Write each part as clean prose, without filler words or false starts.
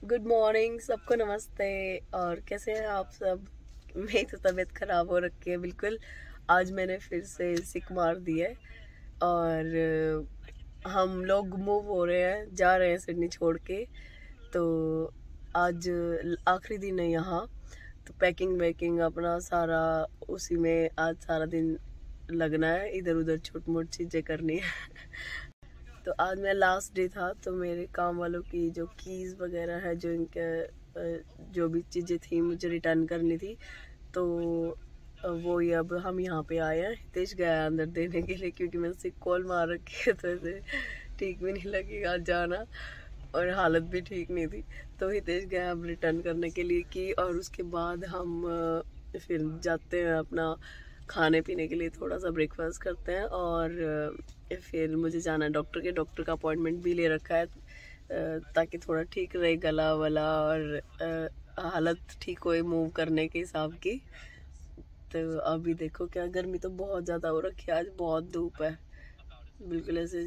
Good morning सबको, नमस्ते। और कैसे हैं आप सब? मेरी तो तबीयत ख़राब हो रखी है बिल्कुल। आज मैंने फिर से सिक मार दी है और हम लोग मूव हो रहे हैं, जा रहे हैं सिडनी छोड़ के। तो आज आखिरी दिन है यहाँ, तो पैकिंग वैकिंग अपना सारा उसी में आज सारा दिन लगना है, इधर उधर छोटी मोटी चीज़ें करनी है। तो आज मेरा लास्ट डे था, तो मेरे काम वालों की जो कीज़ वगैरह है, जो इनके जो भी चीज़ें थी मुझे रिटर्न करनी थी, तो वो ही अब हम यहाँ पे आए हैं। हितेश गया अंदर देने के लिए, क्योंकि मैंने उसे कॉल मार रखी है, तो ऐसे ठीक भी नहीं लगेगा जाना और हालत भी ठीक नहीं थी। तो हितेश गया अब रिटर्न करने के लिए की, और उसके बाद हम फिर जाते हैं अपना खाने पीने के लिए, थोड़ा सा ब्रेकफास्ट करते हैं और फिर मुझे जाना है डॉक्टर का अपॉइंटमेंट भी ले रखा है, ताकि थोड़ा ठीक रहे गला वाला और हालत ठीक होए मूव करने के हिसाब की। तो अभी देखो क्या, गर्मी तो बहुत ज़्यादा हो रखी है, आज बहुत धूप है, बिल्कुल ऐसे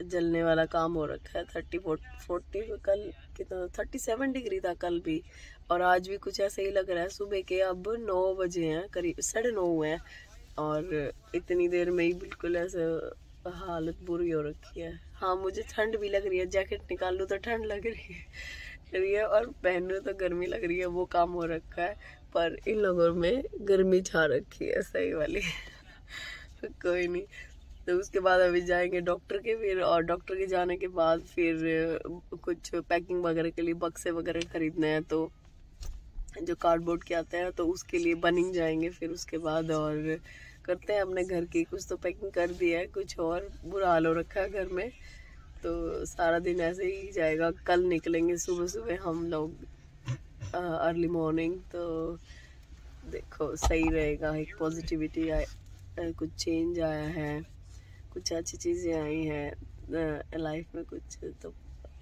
जलने वाला काम हो रखा है। 30-40 कल कितना 37 डिग्री था कल भी, और आज भी कुछ ऐसे ही लग रहा है। सुबह के अब 9 बजे हैं, करीब 9:30 हुए हैं, और इतनी देर में ही बिल्कुल ऐसे हालत बुरी हो रखी है। हाँ, मुझे ठंड भी लग रही है, जैकेट निकाल लूँ तो ठंड लग रही है और पहन लूँ तो गर्मी लग रही है, वो काम हो रखा है। पर इन लोगों में गर्मी छा रखी है सही वाली। कोई नहीं, तो उसके बाद अभी जाएंगे डॉक्टर के, फिर और डॉक्टर के जाने के बाद फिर कुछ पैकिंग वगैरह के लिए बक्से वगैरह खरीदने हैं, तो जो कार्डबोर्ड के आते हैं, तो उसके लिए बनिंग जाएंगे फिर उसके बाद, और करते हैं अपने घर की। कुछ तो पैकिंग कर दी है, कुछ और बुरा हाल हो रखा है घर में, तो सारा दिन ऐसे ही जाएगा। कल निकलेंगे सुबह सुबह हम लोग अर्ली मॉर्निंग, तो देखो सही रहेगा। एक पॉजिटिविटी कुछ चेंज आया है, कुछ अच्छी चीज़ें आई हैं लाइफ में, कुछ तो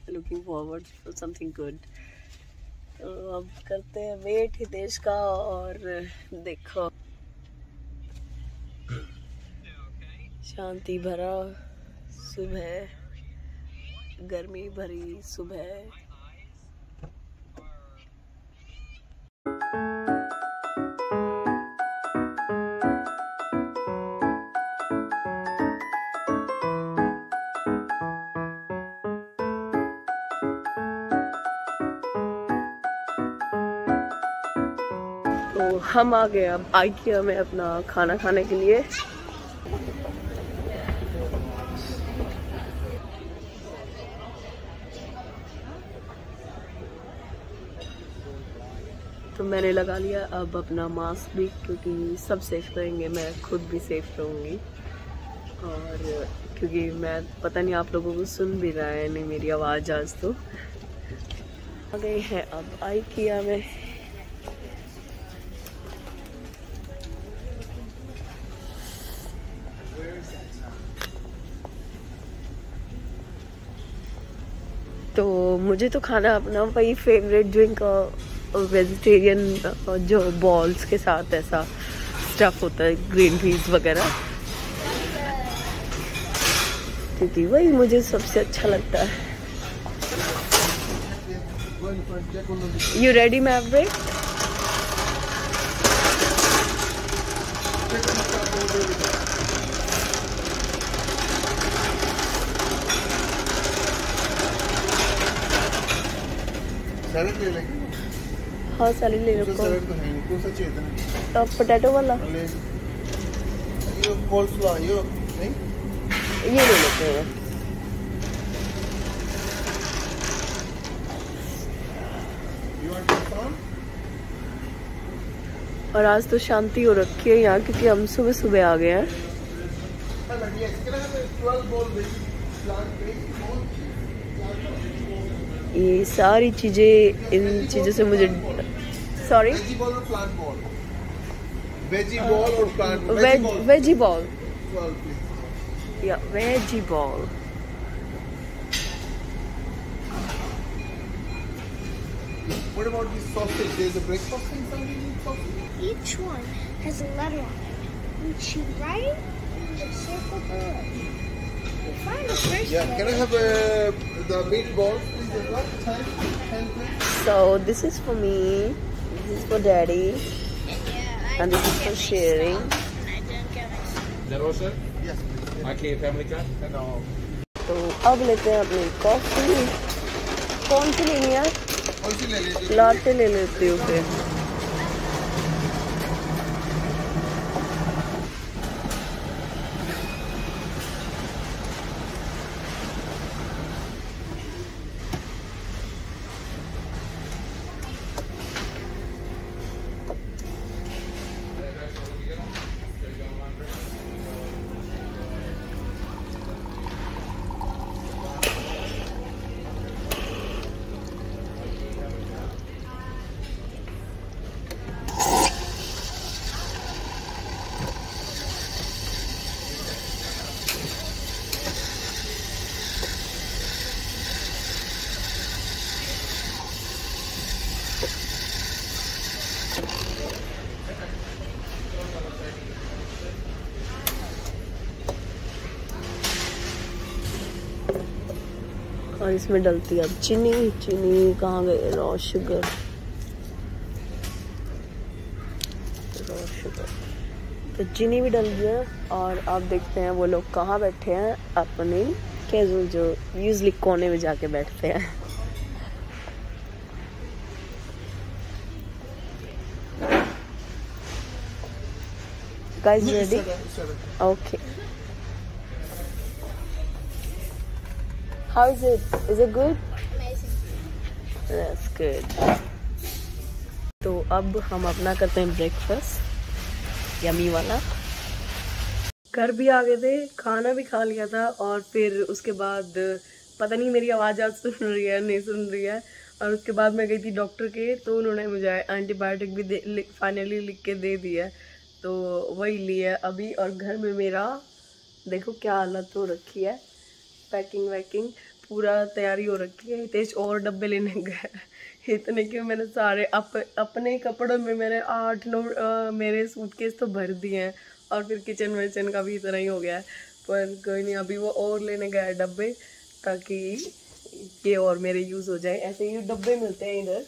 looking forward to something good. तो अब करते हैं वेट हितेश का, और देखो शांति भरा सुबह, गर्मी भरी सुबह। तो हम आ गए अब IKEA में अपना खाना खाने के लिए। तो मैंने लगा लिया अब अपना मास्क भी, क्योंकि सब सेफ रहेंगे, मैं खुद भी सेफ रहूँगी। और क्योंकि मैं पता नहीं आप लोगों को सुन भी रहा है नहीं मेरी आवाज़ आज। तो आ गए हैं अब IKEA में। तो मुझे तो खाना अपना वही फेवरेट ड्रिंक वेजिटेरियन जो बॉल्स के साथ ऐसा स्टफ होता है, ग्रीन पीस वगैरह, क्योंकि वही मुझे सबसे अच्छा लगता है। You ready Maverick? सैलेड ले लेंगे। हाँ सैलेड ले रखो। सैलेड तो है, कौन सा चाहिए था? तो पोटैटो वाला ये कोल्स्लॉ ये नहीं, ये ले लेते हैं। और आज तो शांति हो रखी है यहाँ, क्योंकि हम सुबह सुबह आ गए हैं। ये सारी चीजें, इन चीजों से मुझे सॉरी वेजी बॉल और प्लांट बॉल, वेजी बॉल और प्लांट वेजी बॉल 12 प्लीज, या veggie ball. What about this sausage? There's a breakfast inside in sausage. Each one has a letter on it. When you write it, you just circle below. You find the first Yeah, letter. can I have the meatball, please? So this is for me, this is for daddy, and this is for sharing. Is that all, sir? Yes. IKEA family car? No. तो अब लेते हैं अपनी coffee. कौन सी लेनी है? कौन सी ले लीजिए? लाटे ले लेती हूँ फिर। और इसमें डलती है अब चीनी। चीनी कहाँ गए? Raw sugar. तो चीनी भी डल गया और अब देखते हैं वो लोग कहाँ बैठे हैं अपने कैजुअल जो यूजली कोने में जाके बैठते हैं। Guys ready? Okay. How is it? Is it good? Amazing. That's good. तो अब हम अपना करते हैं ब्रेकफास्ट यमी वाला। घर भी आ गए थे, खाना भी खा लिया था और फिर उसके बाद पता नहीं मेरी आवाज़ आज सुन रही है नहीं सुन रही है। और उसके बाद मैं गई थी डॉक्टर के, तो उन्होंने मुझे एंटीबायोटिक भी फाइनली लिख के दे दिया, तो वही लिया अभी। और घर में मेरा देखो क्या हालत हो रखी है, पैकिंग वैकिंग पूरा तैयारी हो रखी है। हितेश और डब्बे लेने गए इतने कि मैंने सारे अपने कपड़ों में मैंने 8-9 मेरे सूटकेस तो भर दिए हैं और फिर किचन विचन का भी इतना ही हो गया है। पर कोई नहीं, अभी वो और लेने गया है डब्बे ताकि ये और मेरे यूज़ हो जाए। ऐसे ही डब्बे मिलते हैं इधर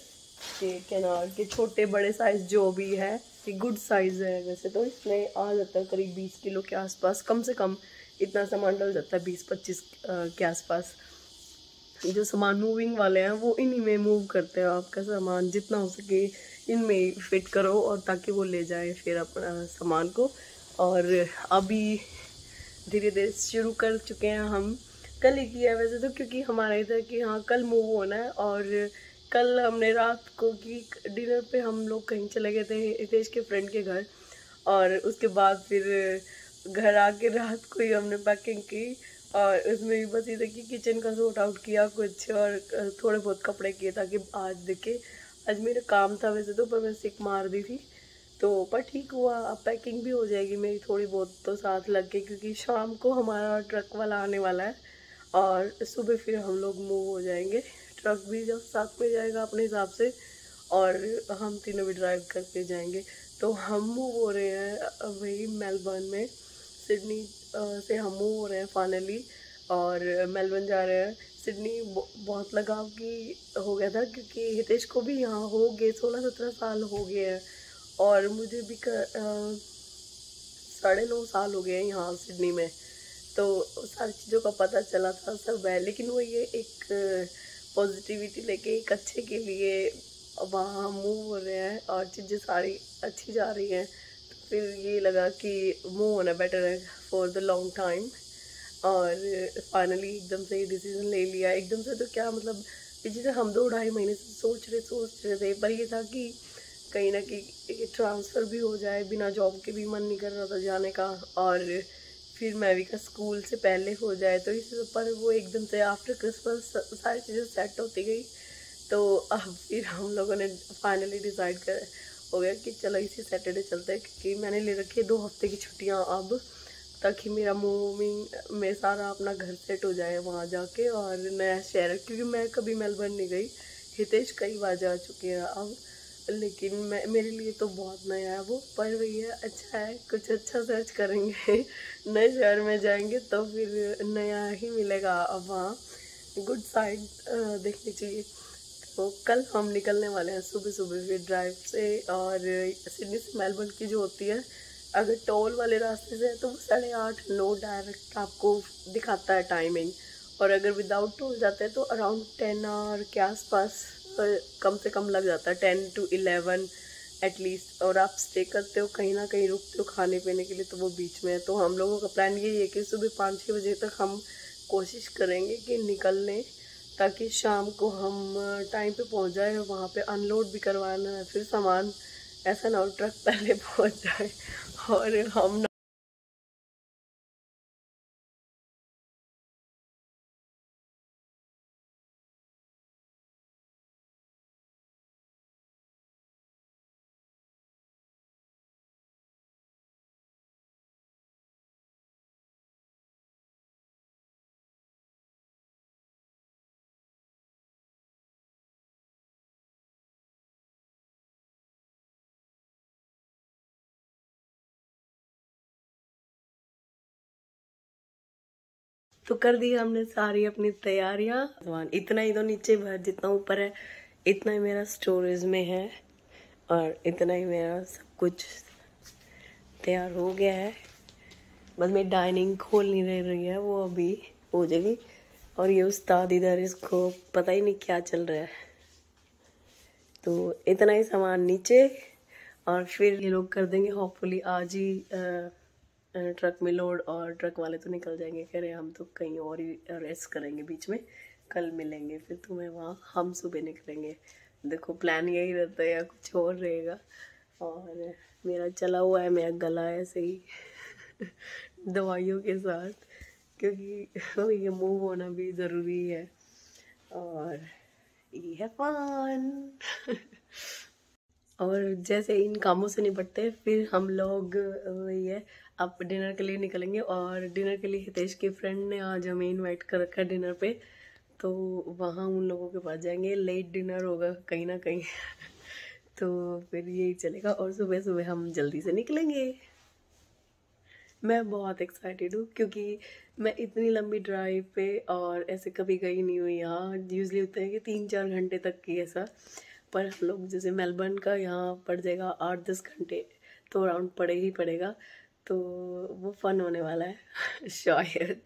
के किनार के, छोटे बड़े साइज़ जो भी है, ये गुड साइज़ है वैसे तो। इसमें आ जाता है करीब 20 किलो के आसपास, कम से कम इतना सामान डल जाता है 20-25 के आसपास। जो सामान मूविंग वाले हैं वो इन्हीं में मूव करते हैं। आपका सामान जितना हो सके इनमें फिट करो और ताकि वो ले जाए फिर अपना सामान को। और अभी धीरे धीरे शुरू कर चुके हैं हम। कल ही किया है वैसे तो, क्योंकि हमारे इधर कि हाँ कल मूव होना है। और कल हमने रात को की डिनर पे हम लोग कहीं चले गए थे हितेश के फ्रेंड के घर, और उसके बाद फिर घर आके रात को ही हमने पैकिंग की और उसमें भी बस इधर की किचन का सॉर्ट आउट किया कुछ और थोड़े बहुत कपड़े किए ताकि आज देखे। आज मेरा काम था वैसे तो, पर मैं सिक मार दी थी तो पर ठीक हुआ। अब पैकिंग भी हो जाएगी मेरी थोड़ी बहुत तो साथ लग के, क्योंकि शाम को हमारा ट्रक वाला आने वाला है और सुबह फिर हम लोग मूव हो जाएंगे। ट्रक भी जब साथ में जाएगा अपने हिसाब से और हम तीनों भी ड्राइव करके जाएंगे। तो हम मूव हो रहे हैं वही मेलबर्न में, सिडनी से हम मूव हो रहे हैं फाइनली और मेलबर्न जा रहे हैं। सिडनी बहुत लगाव की हो गया था क्योंकि हितेश को भी यहाँ हो गए 16-17 साल हो गए हैं और मुझे भी 9.5 साल हो गए हैं यहाँ सिडनी में। तो सारी चीज़ों का पता चला था सब है, लेकिन वो ये एक पॉजिटिविटी लेके एक अच्छे के लिए वहाँ मूव हो रहे हैं और चीज़ें सारी अच्छी जा रही हैं। तो फिर ये लगा कि मूव होना बेटर है फॉर द लॉन्ग टाइम। और फाइनली एकदम से डिसीजन ले लिया। एकदम से तो क्या मतलब, पिछले हम 2-2.5 महीने से सोच रहे थे, पर ये था कि कहीं ना कहीं ट्रांसफ़र भी हो जाए। बिना जॉब के भी मन नहीं कर रहा था जाने का और फिर मैवी का स्कूल से पहले हो जाए, तो इस पर वो एकदम से आफ्टर क्रिसमस सारी चीज़ें सेट होती गई। तो अब फिर हम लोगों ने फाइनली डिसाइड कर हो गया कि चलो इसी सैटरडे चलते हैं, क्योंकि मैंने ले रखी है 2 हफ्ते की छुट्टियाँ अब, ताकि मेरा मूविंग में सारा अपना घर सेट हो जाए वहाँ जाके और नया शहर। क्योंकि मैं कभी मेलबर्न नहीं गई, हितेश कई बार जा चुके हैं अब, लेकिन मेरे लिए तो बहुत नया है वो। पर वही है, अच्छा है, कुछ अच्छा सर्च करेंगे नए शहर में जाएंगे तो फिर नया ही मिलेगा अब वहाँ। गुड साइड देखनी चाहिए। तो कल हम निकलने वाले हैं सुबह सुबह फिर ड्राइव से, और सिडनी से मेलबर्न की जो होती है, अगर टोल वाले रास्ते से है तो वो 8:30-9 डायरेक्ट आपको दिखाता है टाइमिंग, और अगर विदाउट टोल जाते हैं तो अराउंड 10 आवर के आसपास कम से कम लग जाता है, 10 to 11 एटलीस्ट। और आप स्टे करते हो कहीं ना कहीं, रुकते हो खाने पीने के लिए, तो वो बीच में है। तो हम लोगों का प्लान यही है कि सुबह 5-6 बजे तक हम कोशिश करेंगे कि निकल लें, ताकि शाम को हम टाइम पे पहुंच जाए। वहाँ पे अनलोड भी करवाना है फिर सामान, ऐसा ना हो ट्रक पहले पहुंच जाए और हम तो कर दी हमने सारी अपनी तैयारियां। इतना ही तो नीचे भर, जितना ऊपर है इतना ही मेरा स्टोरेज में है, और इतना ही मेरा सब कुछ तैयार हो गया है। बस मेरी डाइनिंग खोल नहीं रही है, वो अभी हो जाएगी। और ये उस्ताद इधर, इसको पता ही नहीं क्या चल रहा है। तो इतना ही सामान नीचे, और फिर ये लोग कर देंगे होपफुली आज ही ट्रक में लोड। और ट्रक वाले तो निकल जाएंगे, कह रहे हम तो कहीं और ही रेस्ट करेंगे बीच में, कल मिलेंगे फिर तुम्हें वहाँ, हम सुबह निकलेंगे। देखो प्लान यही रहता है या कुछ और रहेगा। और मेरा चला हुआ है, मेरा गला ऐसे ही दवाइयों के साथ, क्योंकि ये मूव होना भी ज़रूरी है। और ये है फन और जैसे इन कामों से निपटते फिर हम लोग वही है, अब डिनर के लिए निकलेंगे। और डिनर के लिए हितेश के फ्रेंड ने आज हमें इनवाइट कर रखा है डिनर पे, तो वहाँ उन लोगों के पास जाएंगे। लेट डिनर होगा कहीं ना कहीं तो फिर यही चलेगा, और सुबह सुबह हम जल्दी से निकलेंगे। मैं बहुत एक्साइटेड हूँ, क्योंकि मैं इतनी लंबी ड्राइव पे और ऐसे कभी गई नहीं हुई। यहाँ यूजली होता है कि 3-4 घंटे तक की ऐसा, पर हम लोग जैसे मेलबर्न का यहाँ पड़ जाएगा 8-10 घंटे, तो अराउंड पड़े ही पड़ेगा। तो वो फन होने वाला है शायद।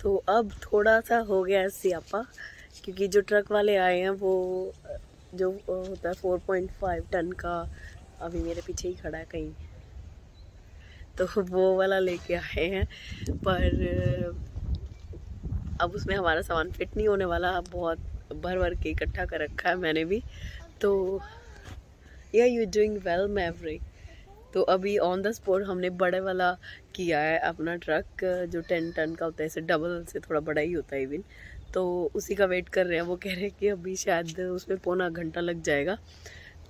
तो अब थोड़ा सा हो गया है स्यापा, क्योंकि जो ट्रक वाले आए हैं वो जो होता है 4.5 टन का, अभी मेरे पीछे ही खड़ा है कहीं, तो वो वाला लेके आए हैं। पर अब उसमें हमारा सामान फिट नहीं होने वाला, बहुत भर भर के इकट्ठा कर रखा है मैंने भी। तो या यू डूइंग वेल मैवरिक। तो अभी ऑन द स्पॉट हमने बड़े वाला किया है अपना ट्रक, जो 10 टन का होता है, ऐसे डबल से थोड़ा बड़ा ही होता है इवन। तो उसी का वेट कर रहे हैं। वो कह रहे हैं कि अभी शायद उसमें पौना घंटा लग जाएगा।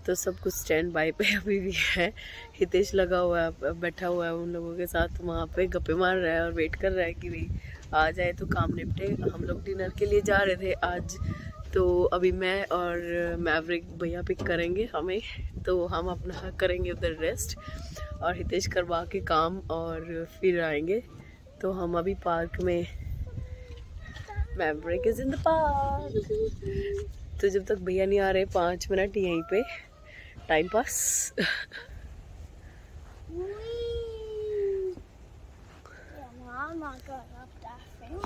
तो सब कुछ स्टैंड बाय पे अभी भी है। हितेश लगा हुआ है, बैठा हुआ है उन लोगों के साथ, वहाँ पे गप्पे मार रहा है और वेट कर रहा है कि भाई आ जाए तो काम निपटे। हम लोग डिनर के लिए जा रहे थे आज, तो अभी मैं और मैवरिक भैया पिक करेंगे हमें, तो हम अपना करेंगे उधर रेस्ट, और हितेश करवा के काम और फिर आएंगे। तो हम अभी पार्क में, Maverick is in the park. तो जब तक भैया नहीं आ रहे 5 मिनट यहीं पे time pass Yeah, no, I'm not going up that thing.